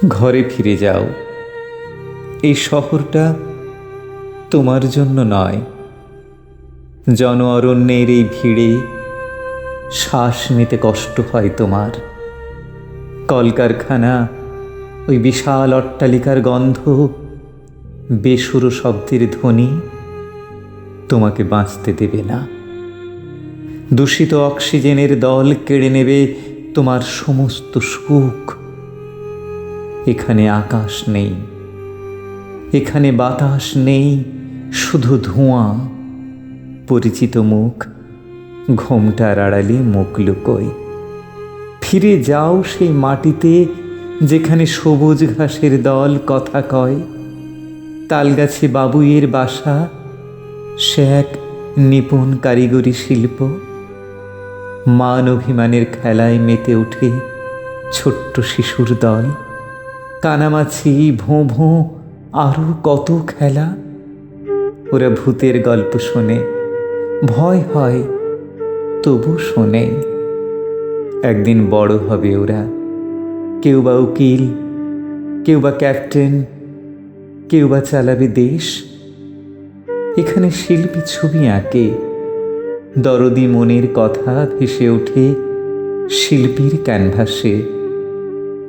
ঘরে ফিরে যাও। এই শহরটা তোমার জন্য নয়। জন অরণ্যের এই ভিড়ে শ্বাস নিতে কষ্ট হয় তোমার। কলকারখানা, ওই বিশাল অট্টালিকার গন্ধ, বেসুরো শব্দের ধ্বনি তোমাকে বাঁচতে দেবে না। দূষিত অক্সিজেনের দল কেড়ে নেবে তোমার সমস্ত সুখ। এখানে আকাশ নেই, এখানে বাতাস নেই, শুধু ধোঁয়া। পরিচিত মুখ ঘোমটার আড়ালে মুখ লুকোয়। ফিরে যাও সেই মাটিতে যেখানে সবুজ ঘাসের দল কথা কয়। তালগাছে বাবুইয়ের বাসা, সে এক নিপুণ কারিগরি শিল্প। মান অভিমানের খেলায় মেতে ওঠে ছোট্ট শিশুর দল। কানামাছি, ভোঁ ভোঁ, আরও কত খেলা। ওরা ভূতের গল্প শোনে, ভয় হয় তবু শোনে। একদিন বড় হবে ওরা, কেউ বা উকিল, কেউ বা ক্যাপ্টেন, কেউ বা চালাবে দেশ। এখানে শিল্পী ছবি আঁকে, দরদি মনের কথা ভেসে ওঠে শিল্পীর ক্যানভাসে।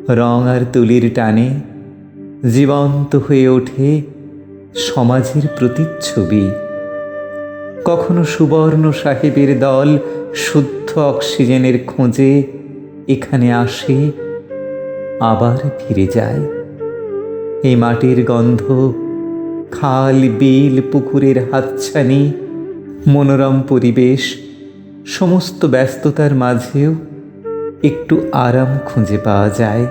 রং আর তুলির টানে জীবন্ত হয়ে ওঠে সমাজের প্রতিচ্ছবি। কখনো সুবর্ণ সাহেবের দল শুদ্ধ অক্সিজেনের খোঁজে এখানে আসে, আবার ফিরে যায়। এই মাটির গন্ধ, খাল, বিল, পুকুরের হাতছানি, মনোরম পরিবেশ, সমস্ত ব্যস্ততার মাঝেও একটু আরাম খুঁজে পাওয়া যায়।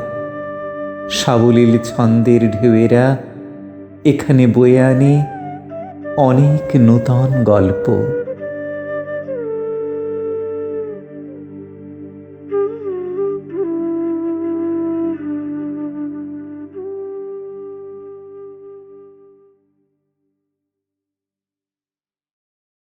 সাবলীল ছন্দের ঢেউয়েরা এখানে বয়ে আনে অনেক নূতন গল্প।